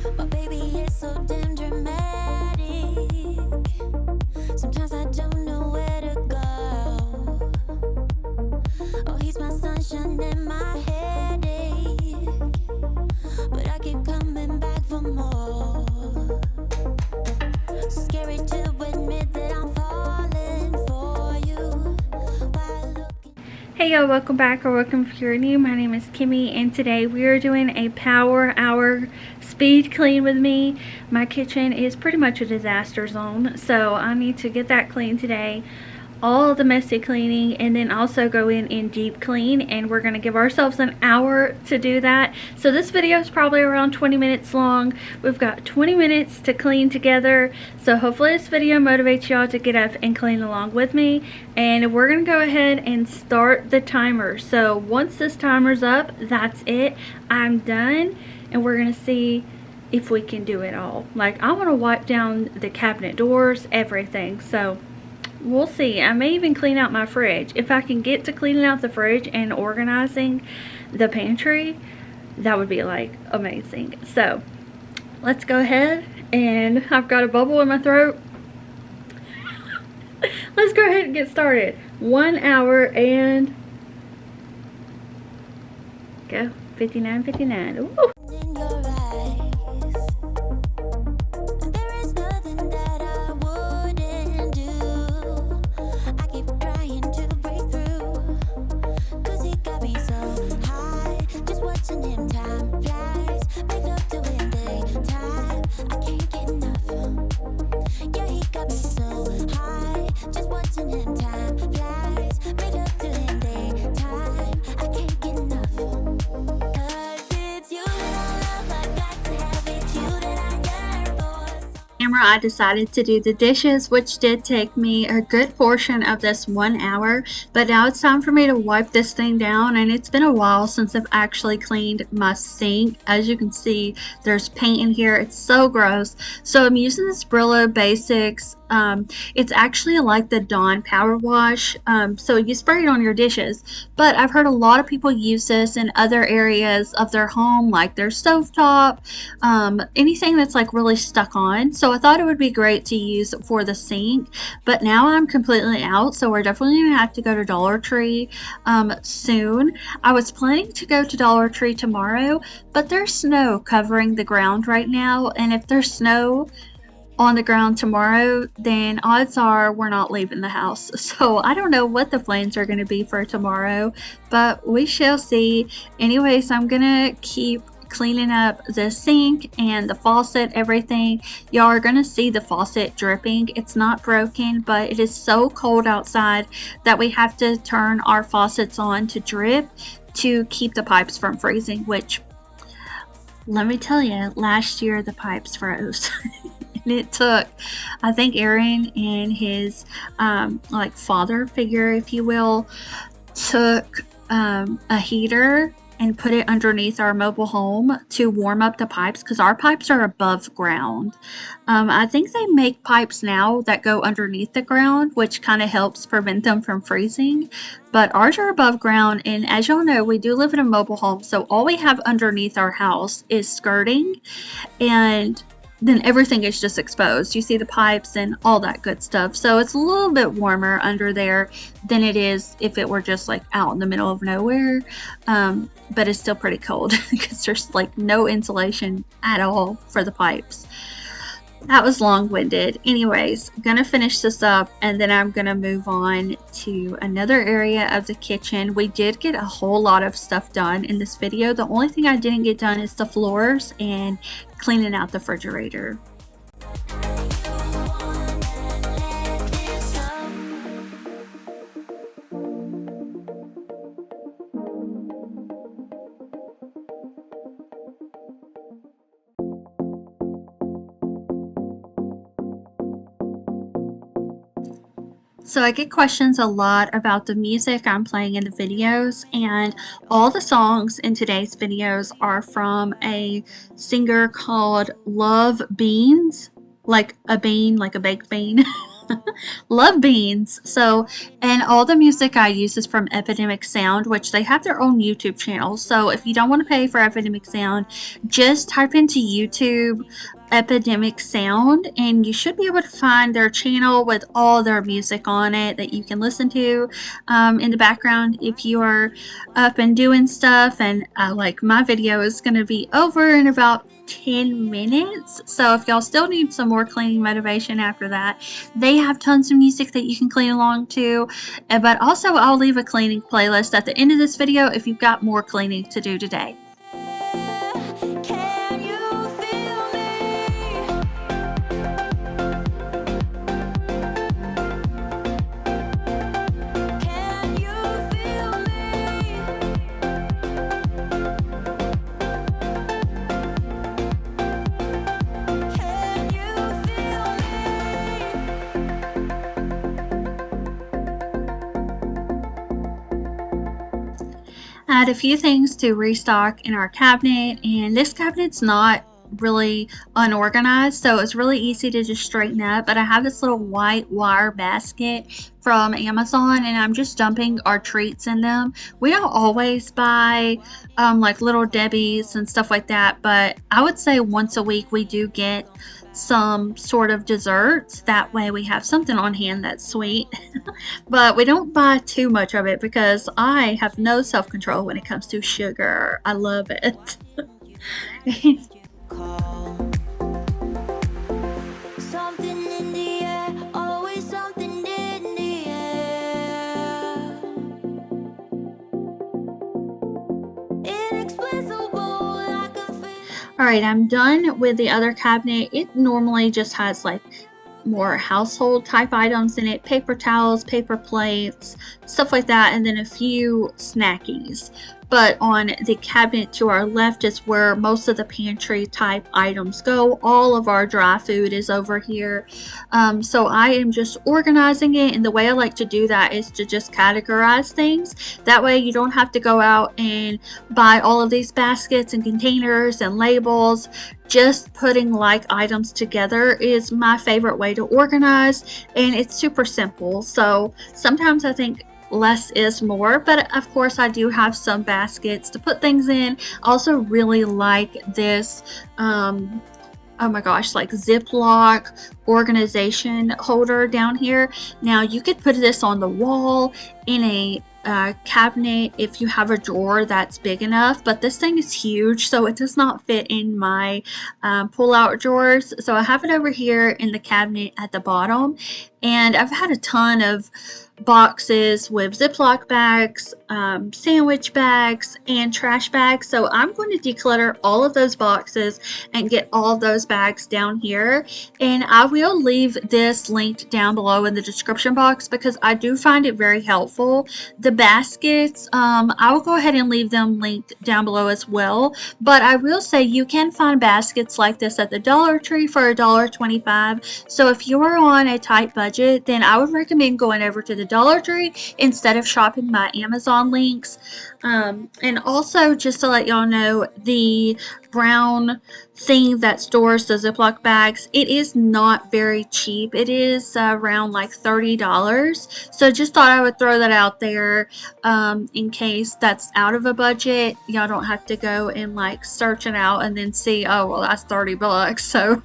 But baby, it's so damn dramatic. Sometimes I don't know where to go. Oh, he's my sunshine and my headache, but I keep coming back for more. So scary to admit that I'm falling for you while looking. Hey y'all, welcome back or welcome if you're new. My name is Kimmy and today we are doing a power hour speed clean with me. My kitchen is pretty much a disaster zone, so I need to get that clean today. All the messy cleaning, and then also go in deep clean, and we're going to give ourselves an hour to do that. So this video is probably around 20 minutes long. We've got 20 minutes to clean together, so hopefully this video motivates y'all to get up and clean along with me. And we're going to go ahead and start the timer. So once this timer's up, that's it. I'm done, and we're going to see if we can do it all. Like, I want to wipe down the cabinet doors, everything. So we'll see. I may even clean out my fridge. If I can get to cleaning out the fridge and organizing the pantry, that would be like amazing. So let's go ahead, and I've got a bubble in my throat. Let's go ahead and get started. 1 hour and go. 59:59. Ooh. In your eyes, there is nothing that I wouldn't do. I keep trying to break through, 'cause he got me so high. Just watching him, time flies. Make love to him daytime, I can't get enough. Yeah, he got me so high. Just watching him, time flies. Make love to him daytime, I can't get enough. 'Cause it's you that I love, I got to have it. You that I yearn for. Camera, I decided to do the dishes, which did take me a good portion of this 1 hour, but now it's time for me to wipe this thing down. And it's been a while since I've actually cleaned my sink. As you can see, there's paint in here. It's so gross. So I'm using this Brillo Basics. It's actually like the Dawn Power Wash, so you spray it on your dishes, but I've heard a lot of people use this in other areas of their home, like their stovetop, anything that's like really stuck on. So I thought it would be great to use for the sink, but now I'm completely out, so we're definitely gonna have to go to Dollar Tree soon. I was planning to go to Dollar Tree tomorrow, but there's snow covering the ground right now, and if there's snow on the ground tomorrow, then odds are we're not leaving the house. So I don't know what the plans are going to be for tomorrow, but we shall see. Anyways, I'm gonna keep cleaning up the sink and the faucet, everything. Y'all are gonna see the faucet dripping. It's not broken, but it is so cold outside that we have to turn our faucets on to drip to keep the pipes from freezing, which, let me tell you, last year the pipes froze. And it took, I think, Aaron and his like father figure, if you will, took a heater and put it underneath our mobile home to warm up the pipes, because our pipes are above ground. I think they make pipes now that go underneath the ground, which kind of helps prevent them from freezing, but ours are above ground. And as y'all know, we do live in a mobile home, so all we have underneath our house is skirting, and then everything is just exposed. You see the pipes and all that good stuff. So it's a little bit warmer under there than it is if it were just like out in the middle of nowhere. But it's still pretty cold because there's like no insulation at all for the pipes. That was long-winded. Anyways, I'm gonna finish this up, and then I'm gonna move on to another area of the kitchen. We did get a whole lot of stuff done in this video. The only thing I didn't get done is the floors and cleaning out the refrigerator. So I get questions a lot about the music I'm playing in the videos, and all the songs in today's videos are from a singer called Love Beans, like a bean, like a baked bean. Love beans. So, and all the music I use is from Epidemic Sound, which they have their own YouTube channel. So, if you don't want to pay for Epidemic Sound, just type into YouTube Epidemic Sound and you should be able to find their channel with all their music on it that you can listen to in the background if you are up and doing stuff. And like my video is going to be over in about 10 minutes, so if y'all still need some more cleaning motivation after that, they have tons of music that you can clean along to. But also I'll leave a cleaning playlist at the end of this video if you've got more cleaning to do today. Can you feel me? Can you feel me? Can you feel I had a few things to restock in our cabinet, and this cabinet's not really unorganized, so it's really easy to just straighten up. But I have this little white wire basket from Amazon, and I'm just dumping our treats in them. We don't always buy like Little Debbie's and stuff like that, but I would say once a week we do get some sort of desserts. That way we have something on hand that's sweet. But we don't buy too much of it because I have no self-control when it comes to sugar. I love it. call? Something in the air, always something in the air. Inexplicable, like a Alright, I'm done with the other cabinet. It normally just has like more household type items in it, paper towels, paper plates, stuff like that, and then a few snackies. But on the cabinet to our left is where most of the pantry type items go. All of our dry food is over here. So I am just organizing it, and the way I like to do that is to just categorize things. That way you don't have to go out and buy all of these baskets and containers and labels. Just putting like items together is my favorite way to organize, and it's super simple. So sometimes I think less is more, but of course I do have some baskets to put things in. I also really like this oh my gosh, like Ziploc organization holder down here. Now you could put this on the wall in a cabinet if you have a drawer that's big enough, but this thing is huge, so it does not fit in my pull-out drawers. So I have it over here in the cabinet at the bottom, and I've had a ton of boxes with Ziploc bags, sandwich bags, and trash bags. So I'm going to declutter all of those boxes and get all of those bags down here. And I will leave this linked down below in the description box because I do find it very helpful. The baskets, I will go ahead and leave them linked down below as well. But I will say you can find baskets like this at the Dollar Tree for $1.25. So if you are on a tight budget, then I would recommend going over to the Dollar Tree instead of shopping my Amazon links. And also, just to let y'all know, the brown thing that stores the Ziploc bags, it is not very cheap. It is around like $30. So just thought I would throw that out there in case that's out of a budget. Y'all don't have to go and like search it out and then see, oh well, that's $30. So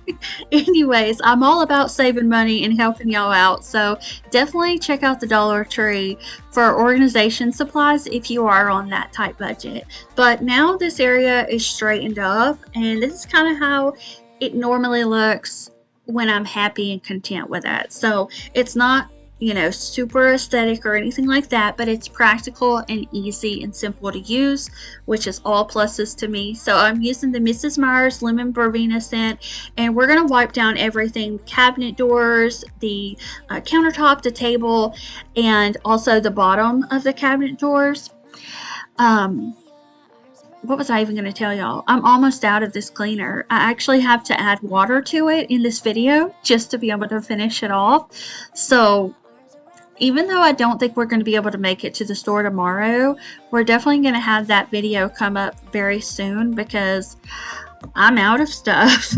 anyways, I'm all about saving money and helping y'all out, so definitely check out the Dollar Tree for organization supplies if you are on that tight budget. But now this area is straightened up, and this is kind of how it normally looks when I'm happy and content with it. So it's not, you know, super aesthetic or anything like that, but it's practical and easy and simple to use, which is all pluses to me. So I'm using the Mrs. Meyer's lemon verbena scent, and we're going to wipe down everything: cabinet doors, the countertop, the table, and also the bottom of the cabinet doors. What was I even going to tell y'all? I'm almost out of this cleaner. I actually have to add water to it in this video just to be able to finish it off. So even though I don't think we're going to be able to make it to the store tomorrow, we're definitely going to have that video come up very soon because I'm out of stuff.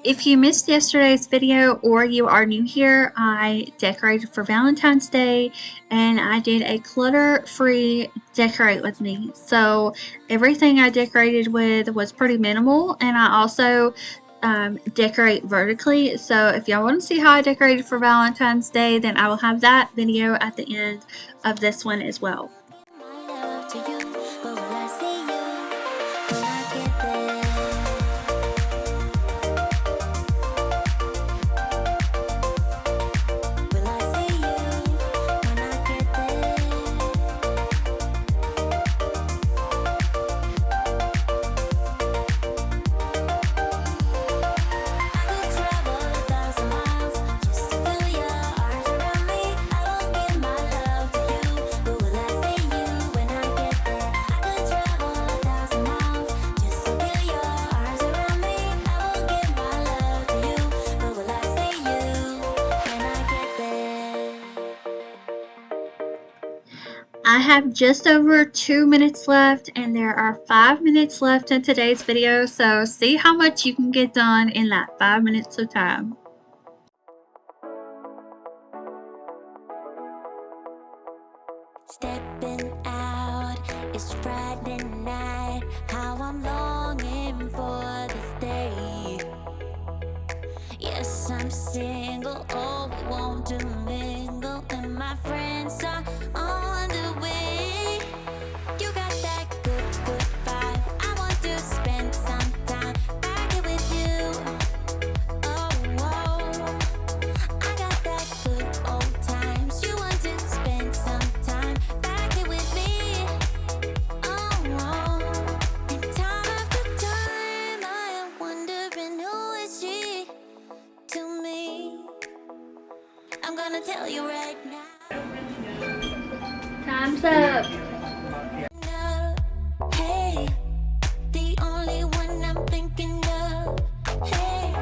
If you missed yesterday's video or you are new here, I decorated for Valentine's Day and I did a clutter-free decorate with me. So everything I decorated with was pretty minimal, and I also decorate vertically. So if y'all want to see how I decorated for Valentine's Day, then I will have that video at the end of this one as well. My love to you, but will I see you when I get there? Will I see you when I get there? I could travel 1,000 miles just to feel your arms around me. I will give my love to you, but will I see you when I get there? I could travel 1,000 miles just to feel your arms around me. I will give my love to you, but will I see you when I get there? I have just over 2 minutes left, and there are 5 minutes left in today's video, so see how much you can get done in that 5 minutes of time. Stepping out, it's Friday night. How I'm longing for this day. Yes, I'm single. Oh, we want to mingle, and my friends are on the way. You got that good, good vibe. I want to spend some time back here with you. Oh, whoa. I got that good old times. You want to spend some time back here with me. Oh, whoa. And time after time, I am wondering who is she to me. I'm gonna tell you right now. Time's up. No, hey, the only one I'm thinking of. Hey,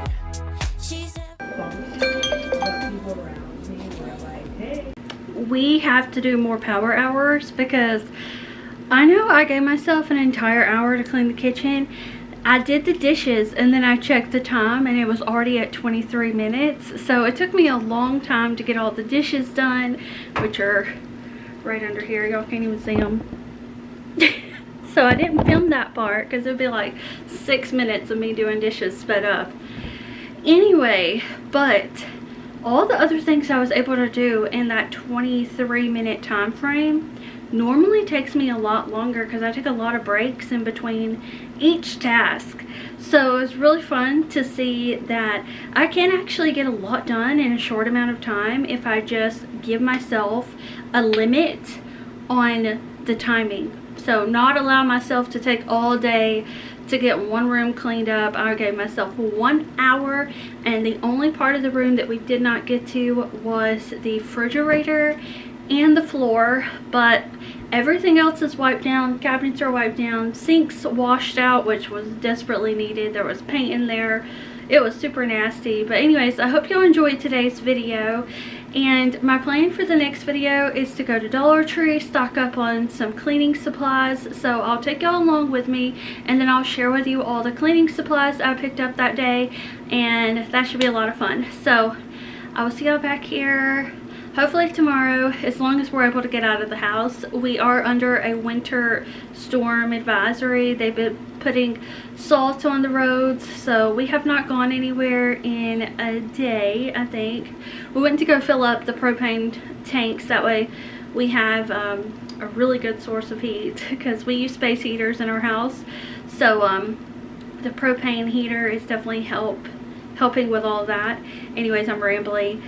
she's We have to do more power hours because I know I gave myself an entire hour to clean the kitchen. I did the dishes and then I checked the time and it was already at 23 minutes. So it took me a long time to get all the dishes done, which are right under here. Y'all can't even see them. So I didn't film that part because it would be like 6 minutes of me doing dishes sped up. Anyway, but all the other things I was able to do in that 23-minute time frame normally takes me a lot longer because I take a lot of breaks in between each task. So it was really fun to see that I can actually get a lot done in a short amount of time if I just give myself a limit on the timing. So not allow myself to take all day to get one room cleaned up. I gave myself 1 hour, and the only part of the room that we did not get to was the refrigerator and the floor, but everything else is wiped down. Cabinets are wiped down, sinks washed out, which was desperately needed. There was paint in there. It was super nasty. But anyways, I hope y'all enjoyed today's video, and my plan for the next video is to go to Dollar Tree, stock up on some cleaning supplies. So I'll take y'all along with me, and then I'll share with you all the cleaning supplies I picked up that day, and that should be a lot of fun. So I will see y'all back here hopefully tomorrow, as long as we're able to get out of the house. We are under a winter storm advisory. They've been putting salt on the roads, so we have not gone anywhere in a day, I think. We went to go fill up the propane tanks. That way we have a really good source of heat because we use space heaters in our house. So the propane heater is definitely helping with all that. Anyways, I'm rambling.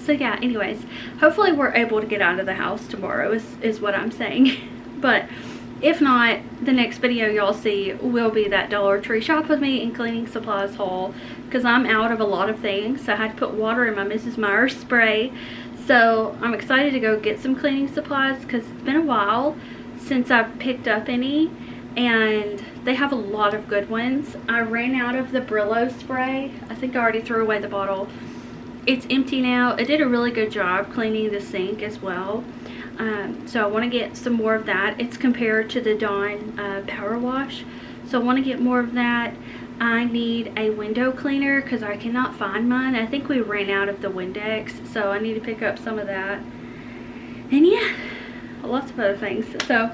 So yeah, anyways, hopefully we're able to get out of the house tomorrow is what I'm saying. But if not, the next video y'all see will be that Dollar Tree shop with me and cleaning supplies haul, because I'm out of a lot of things. So I had to put water in my Mrs. Myers spray. So I'm excited to go get some cleaning supplies because it's been a while since I picked up any, and they have a lot of good ones. I ran out of the Brillo spray. I think I already threw away the bottle. It's empty now. It did a really good job cleaning the sink as well. So I want to get some more of that. It's compared to the Dawn Power Wash. So I want to get more of that. I need a window cleaner because I cannot find mine. I think we ran out of the Windex, so I need to pick up some of that. And yeah, lots of other things. So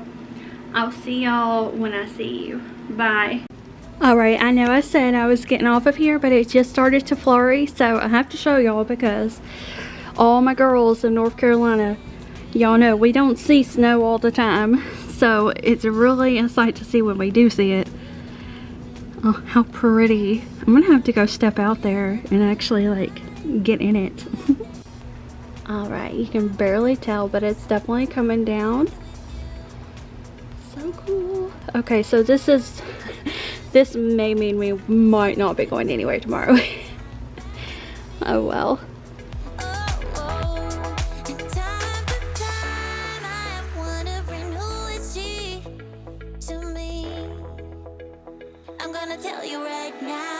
I'll see y'all when I see you. Bye. Alright, I know I said I was getting off of here, but it just started to flurry, so I have to show y'all because all my girls in North Carolina, y'all know we don't see snow all the time, so it's really a sight to see when we do see it. Oh, how pretty. I'm gonna have to go step out there and actually like get in it. Alright, you can barely tell, but it's definitely coming down. So cool. Okay, so this may mean we might not be going anywhere tomorrow. Oh well. And time to time, I am wondering who is she to me. I'm gonna tell you right now.